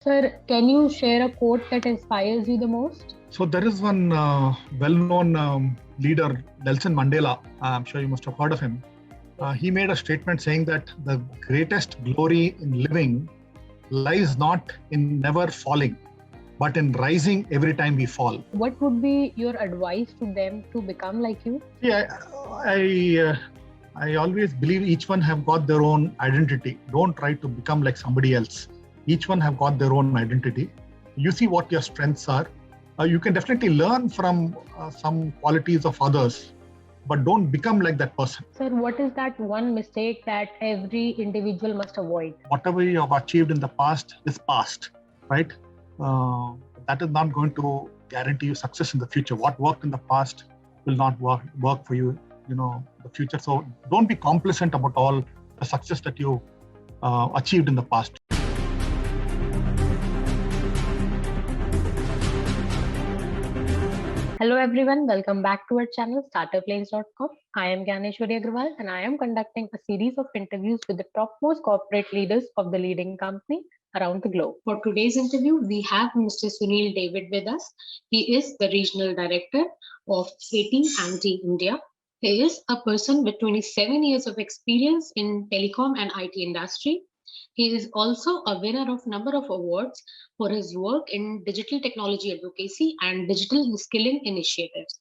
Sir, can you share a quote that inspires you the most? So there is one well-known leader, Nelson Mandela. I'm sure you must have heard of him. He made a statement saying that the greatest glory in living lies not in never falling, but in rising every time we fall. What would be your advice to them to become like you? I always believe each one have got their own identity. Don't try to become like somebody else. Each one have got their own identity. You see what your strengths are. You can definitely learn from some qualities of others, but don't become like that person. Sir, what is that one mistake that every individual must avoid? Whatever you have achieved in the past is past, right? That is not going to guarantee you success in the future. What worked in the past will not work for you, the future. So don't be complacent about all the success that you achieved in the past. Hello everyone, welcome back to our channel startuplanes.com. I am Gyaneshwari Agrawal and I am conducting a series of interviews with the topmost corporate leaders of the leading company around the globe. For today's interview, we have Mr. Sunil David with us. He is the Regional Director of AT&T India. He is a person with 27 years of experience in telecom and IT industry. He is also a winner of number of awards for his work in digital technology advocacy and digital skilling initiatives.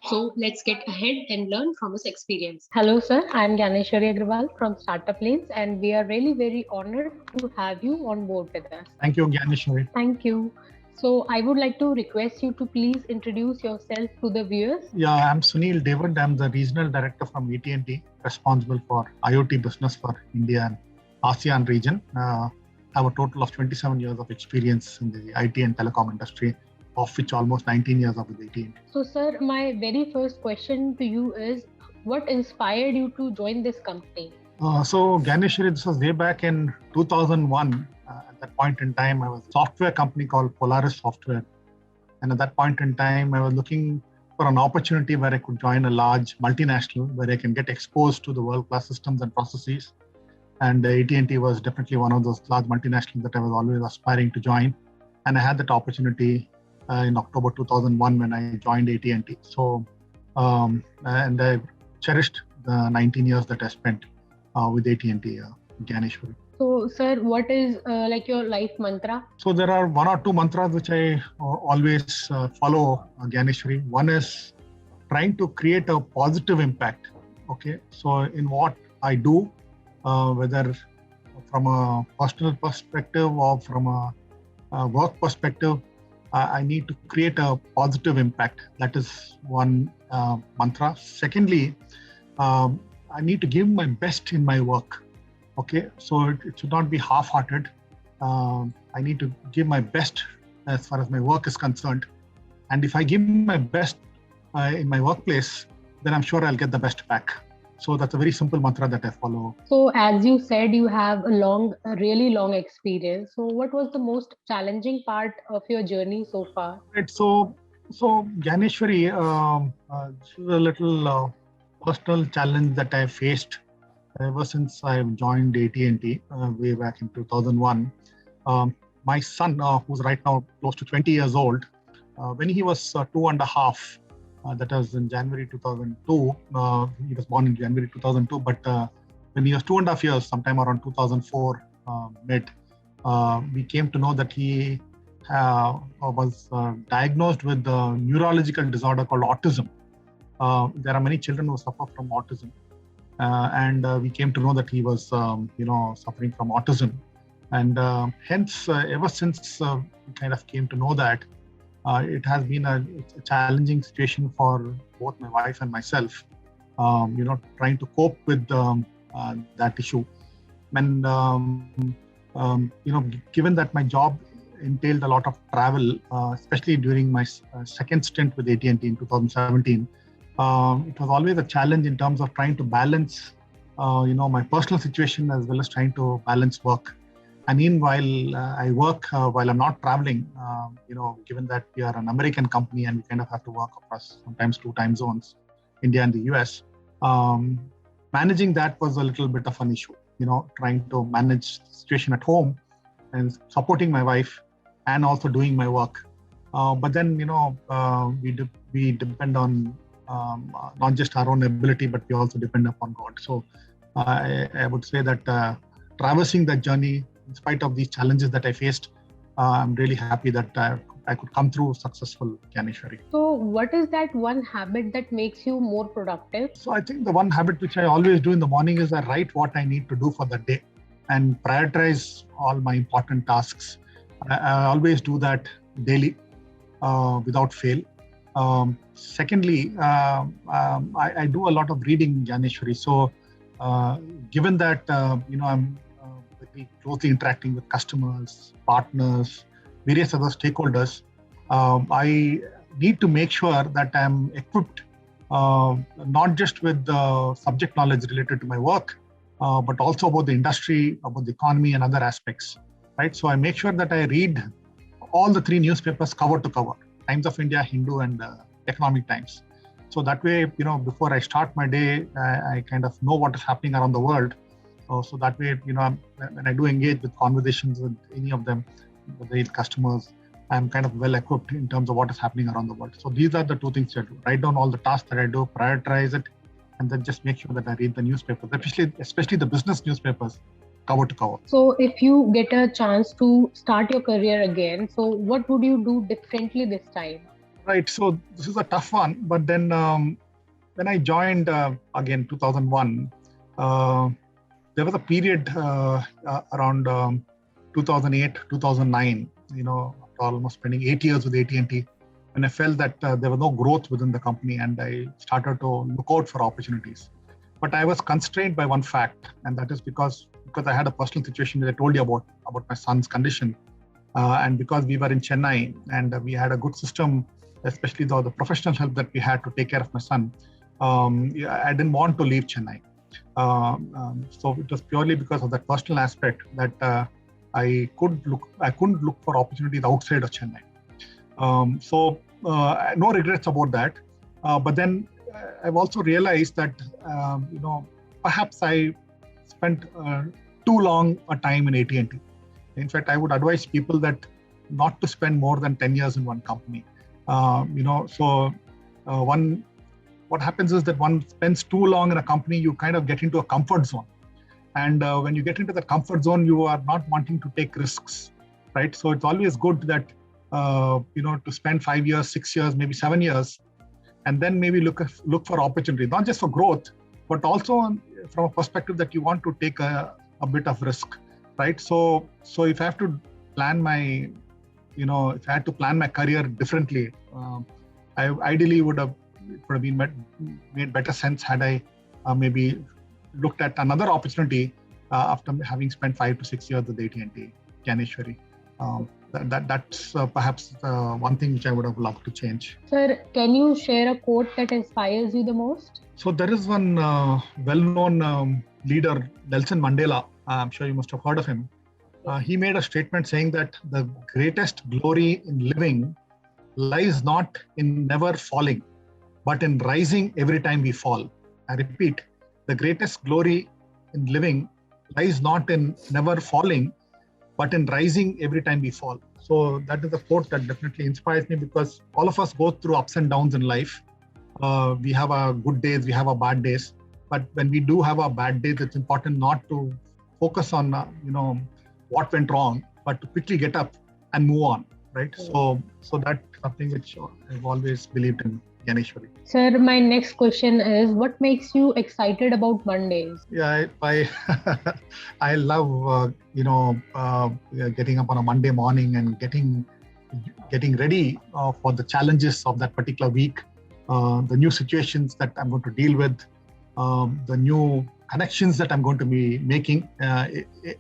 So let's get ahead and learn from his experience. Hello, sir. I'm Gyaneshwari Agrawal from Startup Lanes, and we are really very honored to have you on board with us. Thank you, Gyaneshwari. Thank you. So I would like to request you to please introduce yourself to the viewers. Yeah, I'm Sunil David. I'm the Regional Director from AT&T, responsible for IoT business for India and ASEAN region. I have a total of 27 years of experience in the IT and telecom industry, of which almost 19 years of with AT&T. So, sir, my very first question to you is, what inspired you to join this company? So, Gyaneshwari, this was way back in 2001. At that point in time, I was a software company called Polaris Software. And at that point in time, I was looking for an opportunity where I could join a large multinational, where I can get exposed to the world-class systems and processes. And AT&T was definitely one of those large multinationals that I was always aspiring to join. And I had that opportunity in October 2001 when I joined AT&T. So, and I cherished the 19 years that I spent with AT&T, Gyaneshwari. So, sir, what is like your life mantra? So there are one or two mantras which I always follow, Gyaneshwari. One is trying to create a positive impact. Okay, so in what I do, whether from a personal perspective or from a work perspective, I need to create a positive impact. That is one mantra. Secondly, I need to give my best in my work. Okay, so it should not be half-hearted. I need to give my best as far as my work is concerned. And if I give my best in my workplace, then I'm sure I'll get the best back. So that's a very simple mantra that I follow. So as you said, you have a really long experience. So what was the most challenging part of your journey so far? Right. So Gyaneshwari, this is a little personal challenge that I faced ever since I joined AT&T way back in 2001. My son, who's right now close to 20 years old, when he was 2.5, that was in January 2002. He was born in January 2002, but when he was 2.5 years, sometime around 2004 mid, we came to know that he was diagnosed with a neurological disorder called autism. There are many children who suffer from autism, and we came to know that he was, suffering from autism, and hence, ever since we kind of came to know that. It has been a challenging situation for both my wife and myself, trying to cope with that issue. And, given that my job entailed a lot of travel, especially during my second stint with AT&T in 2017, it was always a challenge in terms of trying to balance, my personal situation as well as trying to balance work. And meanwhile, I work while I'm not traveling, given that we are an American company and we kind of have to work across sometimes 2 time zones, India and the US. Managing that was a little bit of an issue, trying to manage the situation at home and supporting my wife and also doing my work. But then, we depend on not just our own ability, but we also depend upon God. So I would say that traversing that journey, in spite of these challenges that I faced, I'm really happy that I could come through successful, Gyaneshwari. So what is that one habit that makes you more productive? So I think the one habit which I always do in the morning is I write what I need to do for the day and prioritize all my important tasks. I always do that daily without fail. Secondly, I do a lot of reading, Gyaneshwari. So given that, I'm very closely interacting with customers, partners, various other stakeholders, I need to make sure that I'm equipped not just with the subject knowledge related to my work, but also about the industry, about the economy and other aspects, right? So I make sure that I read all the 3 newspapers cover to cover, Times of India, Hindu and Economic Times. So that way, before I start my day, I kind of know what is happening around the world. So that way, when I do engage with conversations with any of them, the customers, I'm kind of well equipped in terms of what is happening around the world. So these are the 2 things I do: write down all the tasks that I do, prioritize it, and then just make sure that I read the newspapers, especially the business newspapers, cover to cover. So if you get a chance to start your career again, so what would you do differently this time? Right. So this is a tough one, but then when I joined again 2001, there was a period around 2008, 2009. Almost spending 8 years with AT&T, when I felt that there was no growth within the company, and I started to look out for opportunities. But I was constrained by one fact, and that is because I had a personal situation that I told you about my son's condition, and because we were in Chennai and we had a good system, especially the professional help that we had to take care of my son. I didn't want to leave Chennai, so it was purely because of that personal aspect that I couldn't look for opportunities outside of Chennai. So no regrets about that. But then I've also realized that perhaps I spent too long a time in AT&T. In fact, I would advise people that not to spend more than 10 years in one company. What happens is that one spends too long in a company, you kind of get into a comfort zone. And when you get into the comfort zone, you are not wanting to take risks, right? So it's always good that, to spend 5 years, 6 years, maybe 7 years, and then maybe look for opportunity, not just for growth, but also from a perspective that you want to take a bit of risk, right? So if I have to plan my, if I had to plan my career differently, I ideally would have made better sense had I maybe looked at another opportunity after having spent 5 to 6 years with AT&T, Gyaneshwari. That's perhaps one thing which I would have loved to change. Sir, can you share a quote that inspires you the most? So there is one well-known leader, Nelson Mandela. I'm sure you must have heard of him. He made a statement saying that the greatest glory in living lies not in never falling, but in rising every time we fall. I repeat, the greatest glory in living lies not in never falling, but in rising every time we fall. So that is a quote that definitely inspires me, because all of us go through ups and downs in life. We have our good days, we have our bad days. But when we do have our bad days, it's important not to focus on what went wrong, but to quickly get up and move on, right? So that's something which I've always believed in, Gyaneshwari. Sir, my next question is, what makes you excited about Mondays? Yeah, I love getting up on a Monday morning and getting ready for the challenges of that particular week, the new situations that I'm going to deal with, the new connections that I'm going to be making.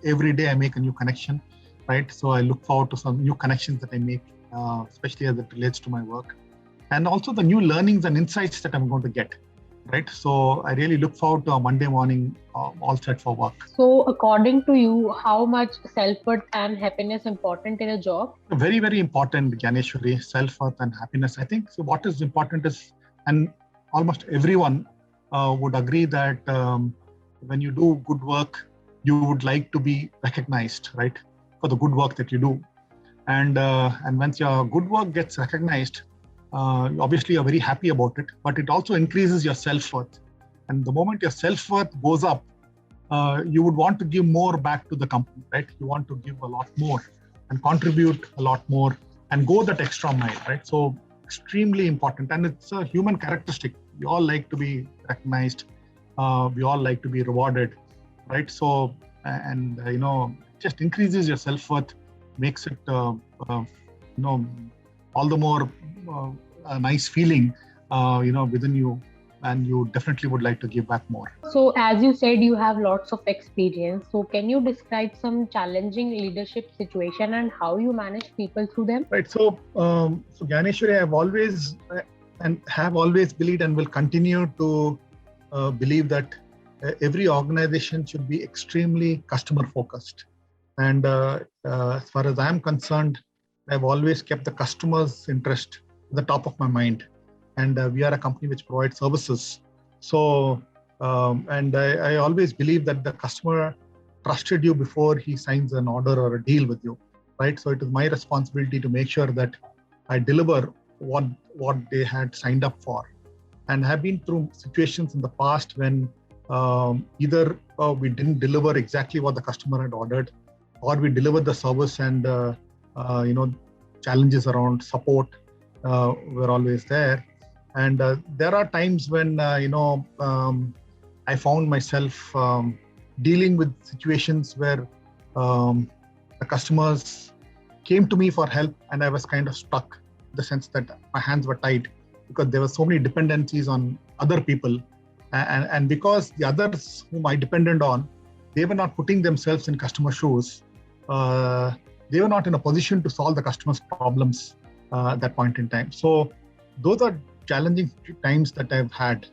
Every day I make a new connection, right? So I look forward to some new connections that I make, especially as it relates to my work. And also the new learnings and insights that I'm going to get, right? So I really look forward to a Monday morning all set for work. So according to you, how much self-worth and happiness important in a job? Very, very important, Gyaneshwari, self-worth and happiness. I think so what is important is, and almost everyone would agree that when you do good work, you would like to be recognized, right? for the good work that you do. And once your good work gets recognized, obviously you're very happy about it, but it also increases your self-worth. And the moment your self-worth goes up, you would want to give more back to the company, right? You want to give a lot more and contribute a lot more and go that extra mile, right? So extremely important. And it's a human characteristic. We all like to be recognized. We all like to be rewarded, right? So, just increases your self-worth, makes it, all the more a nice feeling, within you, and you definitely would like to give back more. So, as you said, you have lots of experience. So, can you describe some challenging leadership situation and how you manage people through them? Right. So Gyaneshwari, have always believed and will continue to believe that every organization should be extremely customer focused. And as far as I'm concerned, I've always kept the customer's interest at the top of my mind. And we are a company which provides services. So, I always believe that the customer trusted you before he signs an order or a deal with you, right? So it is my responsibility to make sure that I deliver what they had signed up for. And have been through situations in the past when either we didn't deliver exactly what the customer had ordered, or we delivered the service and challenges around support were always there. And there are times when I found myself dealing with situations where the customers came to me for help, and I was kind of stuck in the sense that my hands were tied because there were so many dependencies on other people, and because the others whom I depended on, they were not putting themselves in customer shoes. They were not in a position to solve the customer's problems at that point in time. So those are challenging times that I've had,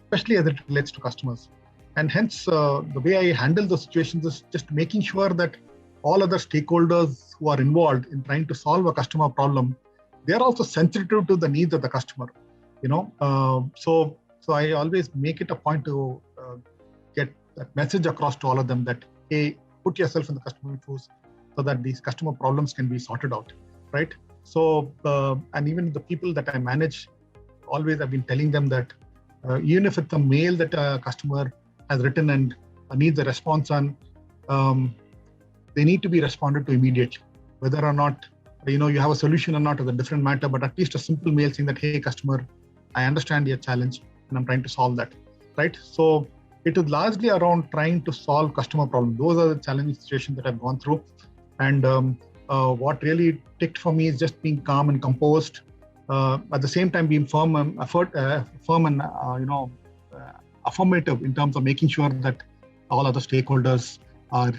especially as it relates to customers. And hence, the way I handle those situations is just making sure that all other stakeholders who are involved in trying to solve a customer problem, they're also sensitive to the needs of the customer. So I always make it a point to get that message across to all of them that, hey, put yourself in the customer's shoes so that these customer problems can be sorted out, right? So, and even the people that I manage, always I've been telling them that even if it's a mail that a customer has written and needs a response on, they need to be responded to immediately. Whether or not you have a solution or not is a different matter, but at least a simple mail saying that, hey customer, I understand your challenge and I'm trying to solve that, right? So it is largely around trying to solve customer problems. Those are the challenging situations that I've gone through. And what really ticked for me is just being calm and composed. At the same time, being firm and affirmative in terms of making sure that all other stakeholders are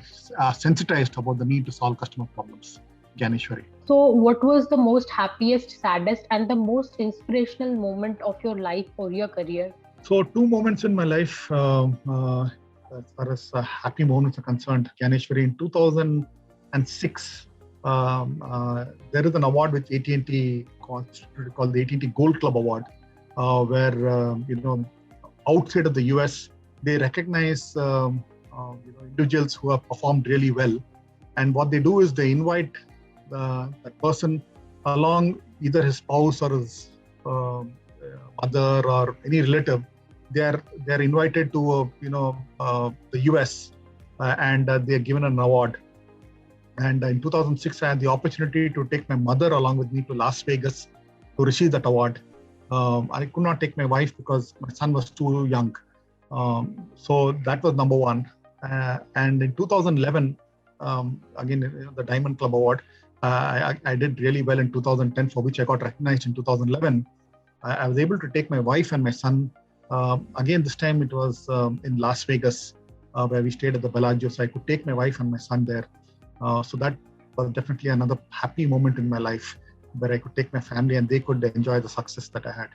sensitized about the need to solve customer problems. Gyaneshwari. So, what was the most happiest, saddest, and the most inspirational moment of your life or your career? So, two moments in my life, as far as happy moments are concerned, Gyaneshwari. In 2006, there is an award which AT&T called the AT&T Gold Club Award, where outside of the US, they recognize individuals who have performed really well, and what they do is they invite that person along, either his spouse or his mother or any relative. They're invited to the US, and they're given an award. And in 2006, I had the opportunity to take my mother along with me to Las Vegas to receive that award. I could not take my wife because my son was too young. So that was number one. And in 2011, again, the Diamond Club Award, I did really well in 2010, for which I got recognized in 2011. I was able to take my wife and my son. Again, this time it was in Las Vegas, where we stayed at the Bellagio. So I could take my wife and my son there. So that was definitely another happy moment in my life, where I could take my family and they could enjoy the success that I had.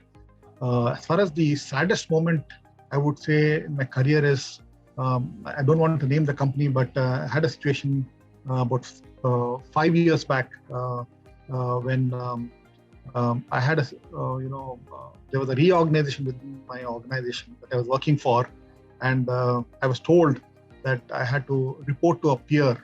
As far as the saddest moment, I would say in my career is, I don't want to name the company, but I had a situation about 5 years back when I had there was a reorganization within my organization that I was working for, and I was told that I had to report to a peer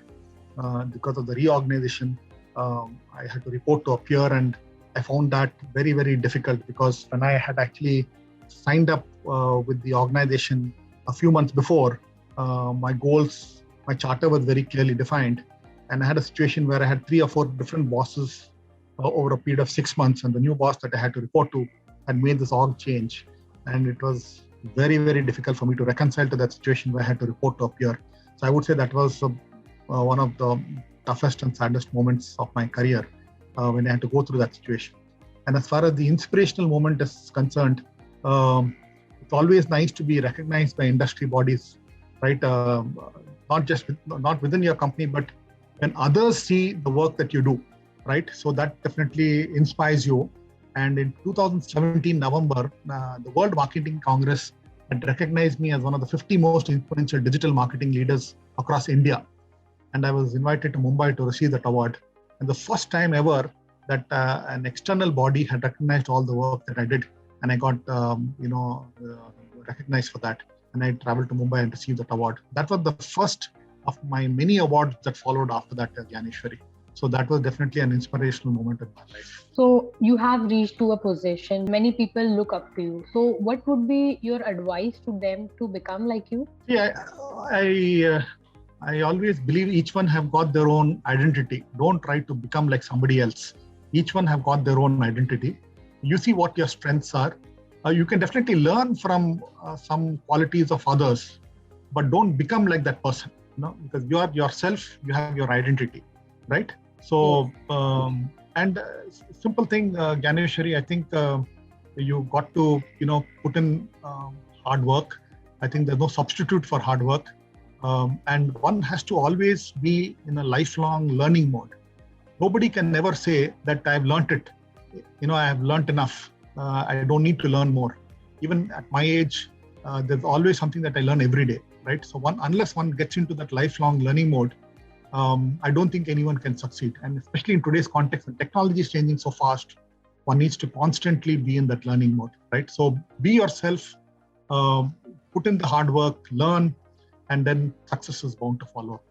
because of the reorganization. I had to report to a peer, and I found that very, very difficult because when I had actually signed up with the organization a few months before, my goals, my charter was very clearly defined. And I had a situation where I had 3 or 4 different bosses over a period of 6 months. And the new boss that I had to report to had made this org change. And it was very, very difficult for me to reconcile to that situation where I had to report to a peer. So I would say that was one of the toughest and saddest moments of my career when I had to go through that situation. And as far as the inspirational moment is concerned, it's always nice to be recognized by industry bodies, right? Not within your company, but when others see the work that you do, right? So that definitely inspires you. And in 2017 November, the World Marketing Congress had recognized me as one of the 50 most influential digital marketing leaders across India. And I was invited to Mumbai to receive that award. And the first time ever that an external body had recognized all the work that I did, and I got recognized for that. And I traveled to Mumbai and received that award. That was the first of my many awards that followed after that, Gyaneshwari. So that was definitely an inspirational moment in my life. So you have reached to a position, many people look up to you. So what would be your advice to them to become like you? Yeah, I always believe each one have got their own identity. Don't try to become like somebody else. Each one have got their own identity. You see what your strengths are. You can definitely learn from some qualities of others, but don't become like that person. Because you are yourself. You have your identity, right? So, simple thing, Gyaneshwari, I think you got to, put in hard work. I think there's no substitute for hard work. And one has to always be in a lifelong learning mode. Nobody can never say that I've learned it. I have learned enough. I don't need to learn more. Even at my age, there's always something that I learn every day, right? So unless one gets into that lifelong learning mode, I don't think anyone can succeed. And especially in today's context, when technology is changing so fast, one needs to constantly be in that learning mode, right? So be yourself, put in the hard work, learn, and then success is bound to follow.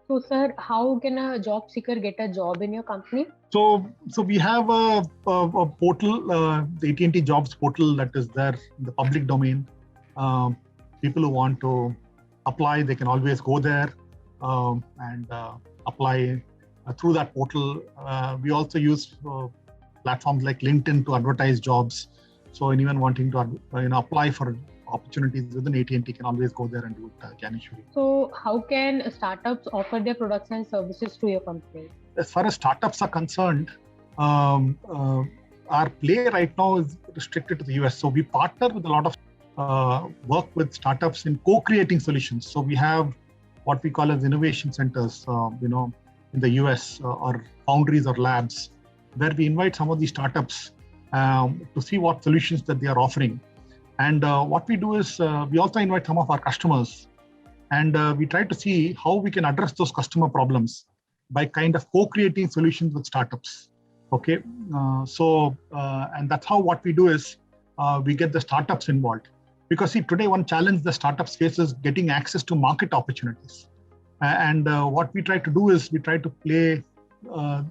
So, sir, how can a job seeker get a job in your company? So we have a portal, the AT&T Jobs portal that is there in the public domain. People who want to apply, they can always go there and apply through that portal. We also use platforms like LinkedIn to advertise jobs. So anyone wanting to apply for opportunities within AT&T can always go there and do it, Gyaneshwari. So how can startups offer their products and services to your company? As far as startups are concerned, our play right now is restricted to the US. So we partner with a lot of work with startups in co-creating solutions. So we have what we call as innovation centers, in the US or foundries or labs, where we invite some of these startups to see what solutions that they are offering. And what we do is we also invite some of our customers, and we try to see how we can address those customer problems by kind of co-creating solutions with startups. Okay, and that's how what we do is we get the startups involved. Because see, today one challenge the startups face is getting access to market opportunities. And what we try to do is we try to play the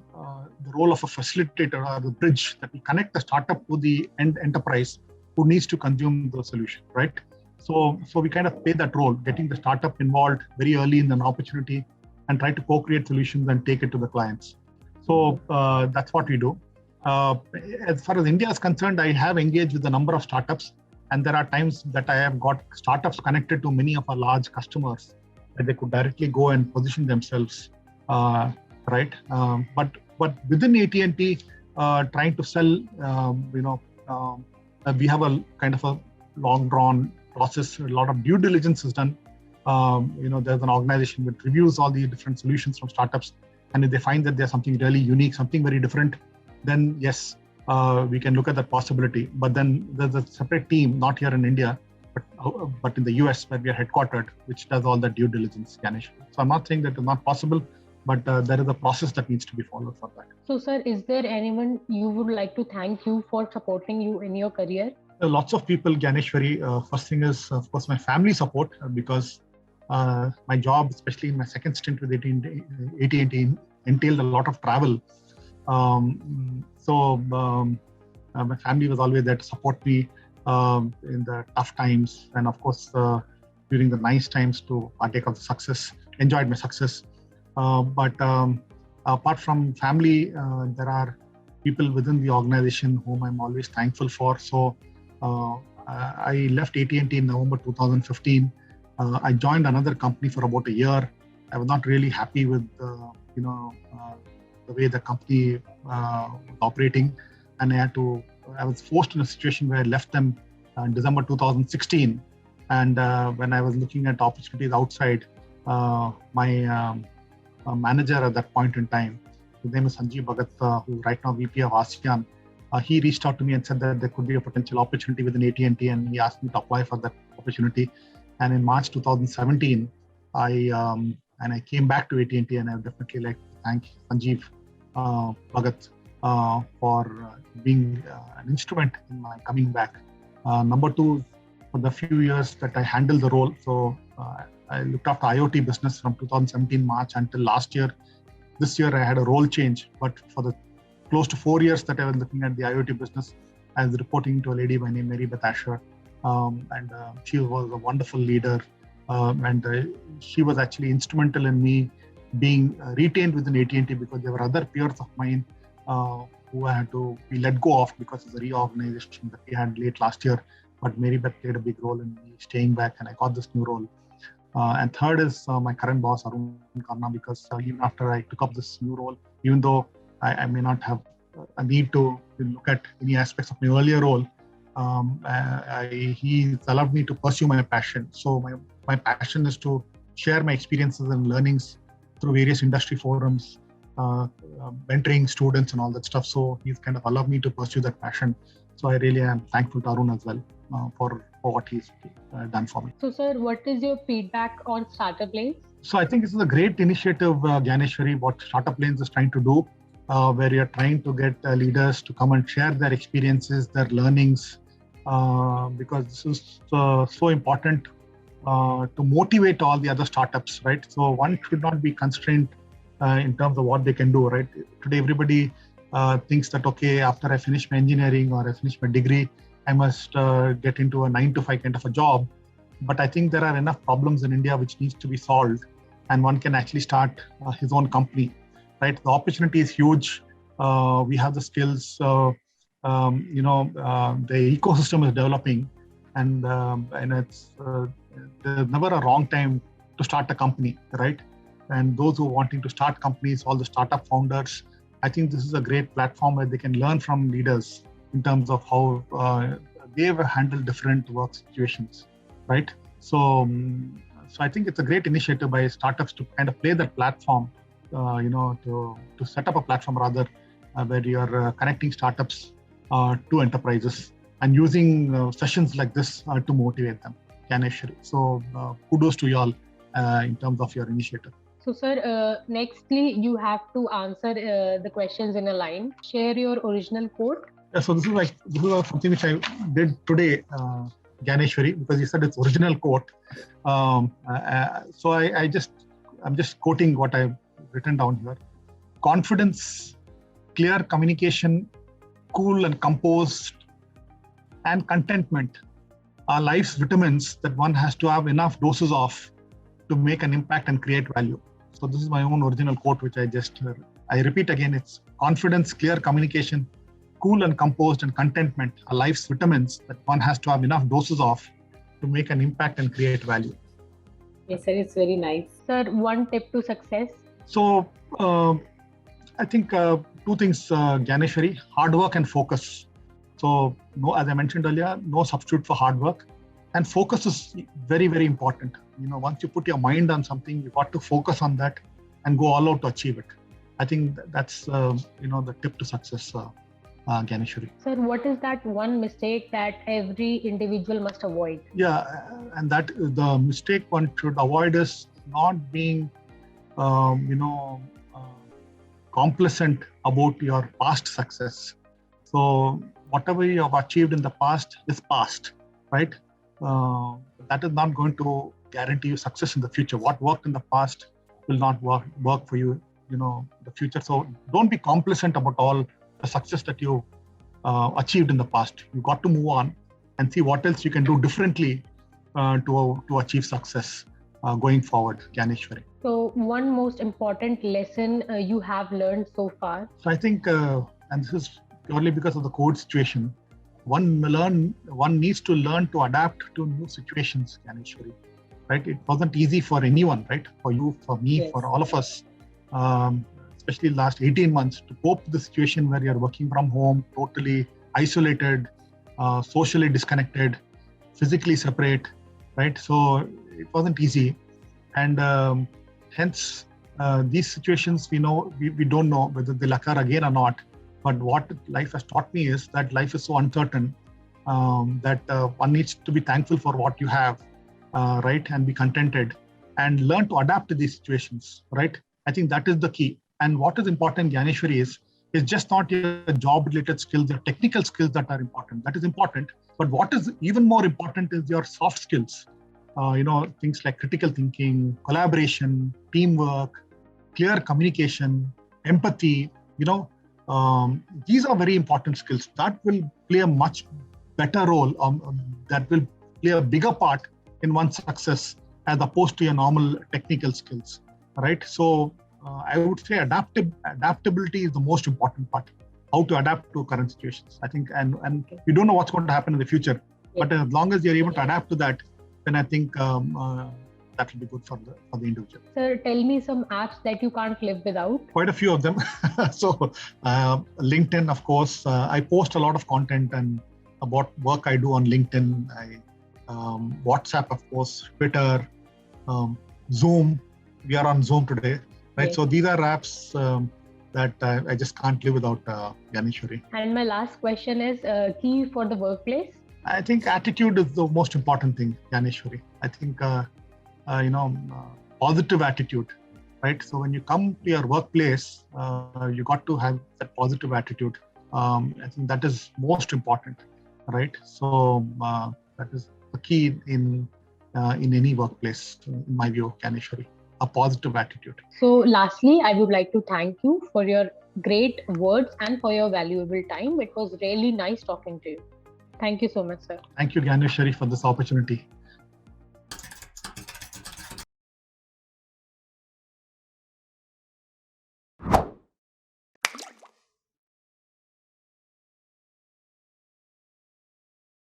role of a facilitator or the bridge that will connect the startup to the end enterprise who needs to consume the solution, right? So we kind of play that role, getting the startup involved very early in an opportunity and try to co-create solutions and take it to the clients. So that's what we do. As far as India is concerned, I have engaged with a number of startups, and there are times that I have got startups connected to many of our large customers that they could directly go and position themselves, right? But within AT&T, trying to sell, we have a kind of a long drawn process. A lot of due diligence is done. There's an organization that reviews all the different solutions from startups. And if they find that there's something really unique, something very different, then yes, we can look at that possibility. But then there's a separate team, not here in India, but in the US where we are headquartered, which does all that due diligence, Ganesh. So I'm not saying that it's not possible, but there is a process that needs to be followed for that. So, sir, is there anyone you would like to thank you for supporting you in your career? Lots of people, Gyaneshwari. First thing is, of course, my family support, because my job, especially in my second stint with AT&T, entailed a lot of travel. My family was always there to support me in the tough times, and of course during the nice times to partake of the success. Enjoyed my success, but apart from family, there are people within the organization whom I'm always thankful for. So I left AT&T in November 2015. I joined another company for about a year. I was not really happy with the way the company was operating, and I was forced in a situation where I left them in December 2016. And when I was looking at opportunities outside, my manager at that point in time, his name is Sanjeev Bhagat, who's right now VP of ASEAN. He reached out to me and said that there could be a potential opportunity within AT&T, and he asked me to apply for that opportunity. And in March 2017, I came back to AT&T, and I would definitely like to thank Sanjeev Bhagat for being an instrument in my coming back. Number two, for the few years that I handled the role, so I looked after IoT business from 2017 March until last year. This year I had a role change, but for the close to 4 years that I was looking at the IoT business, I was reporting to a lady by name Mary Beth Asher, and she was a wonderful leader, and she was actually instrumental in me being retained within AT&T, because there were other peers of mine who had to be let go of because of the reorganization that we had late last year. But Mary Beth played a big role in me staying back, and I got this new role. And third is my current boss, Arun Khanna, because even after I took up this new role, even though I may not have a need to look at any aspects of my earlier role, he's allowed me to pursue my passion. So my passion is to share my experiences and learnings through various industry forums, mentoring students and all that stuff. So he's kind of allowed me to pursue that passion. So I really am thankful to Arun as well for what he's done for me. So sir, what is your feedback on Startup Lanes? So I think this is a great initiative, Gyaneshwari, what Startup Lanes is trying to do, where you're trying to get leaders to come and share their experiences, their learnings, because this is so important to motivate all the other startups, right? So one should not be constrained in terms of what they can do, right? Today, everybody thinks that, okay, after I finish my engineering or I finish my degree, I must get into a 9-to-5 kind of a job. But I think there are enough problems in India which needs to be solved, and one can actually start his own company, right? The opportunity is huge. We have the skills. The ecosystem is developing, and it's there's never a wrong time to start a company, right? And those who are wanting to start companies, all the startup founders, I think this is a great platform where they can learn from leaders in terms of how they've handled different work situations, right? So I think it's a great initiative by startups to kind of play that platform, to set up a platform rather where you're connecting startups to enterprises and using sessions like this to motivate them. So kudos to y'all in terms of your initiative. So sir, nextly you have to answer the questions in a line. Share your original quote. Yeah, so this is something which I did today, Gyaneshwari, because you said it's original quote. So I'm just quoting what I've written down here. Confidence, clear communication, cool and composed, and contentment are life's vitamins that one has to have enough doses of to make an impact and create value. So this is my own original quote, which I repeat again. It's confidence, clear communication, cool and composed, and contentment are life's vitamins that one has to have enough doses of to make an impact and create value. Yes, sir. It's very nice. Sir, one tip to success. So I think two things, Gyaneshwari: hard work and focus. So as I mentioned earlier, no substitute for hard work. And focus is very, very important. Once you put your mind on something, you got to focus on that and go all out to achieve it. I think that's the tip to success, Gyaneshwari. Sir, what is that one mistake that every individual must avoid? Yeah, and that the mistake one should avoid is not being, complacent about your past success. So whatever you have achieved in the past is past, right? That is not going to guarantee you success in the future. What worked in the past will not work for you, the future. So don't be complacent about all the success that you achieved in the past. You got to move on and see what else you can do differently to achieve success going forward, Gyaneshwari. So one most important lesson you have learned so far? So I think, and this is purely because of the COVID situation, one needs to learn to adapt to new situations, Gyaneshwari. Right? It wasn't easy for anyone, right? For you, for me, Yes. for all of us, especially last 18 months, to cope with the situation where you're working from home, totally isolated, socially disconnected, physically separate, right? So it wasn't easy. And hence, these situations, we don't know whether they'll occur again or not. But what life has taught me is that life is so uncertain that one needs to be thankful for what you have, right? And be contented and learn to adapt to these situations, right? I think that is the key. And what is important, Gyaneshwari, is just not your job-related skills, your technical skills that are important. That is important. But what is even more important is your soft skills. Things like critical thinking, collaboration, teamwork, clear communication, empathy. These are very important skills that will play a much better role. That will play a bigger part in one's success as opposed to your normal technical skills, right? So I would say adaptability is the most important part. How to adapt to current situations. I think, and you don't know what's going to happen in the future, but as long as you're able to adapt to that, then I think that will be good for the individual. Sir, tell me some apps that you can't live without. Quite a few of them. So LinkedIn, of course, I post a lot of content and about work I do on LinkedIn. WhatsApp, of course, Twitter, Zoom. We are on Zoom today, right? Yes. So these are apps that I just can't live without, Gyaneshwari. And my last question is key for the workplace. I think attitude is the most important thing, Gyaneshwari. I think, positive attitude, right? So when you come to your workplace, you got to have that positive attitude. I think that is most important, right? So that is the key in any workplace, in my view, Gyaneshwari, a positive attitude. So lastly, I would like to thank you for your great words and for your valuable time. It was really nice talking to you. Thank you so much, sir. Thank you, Gyaneshwari, for this opportunity.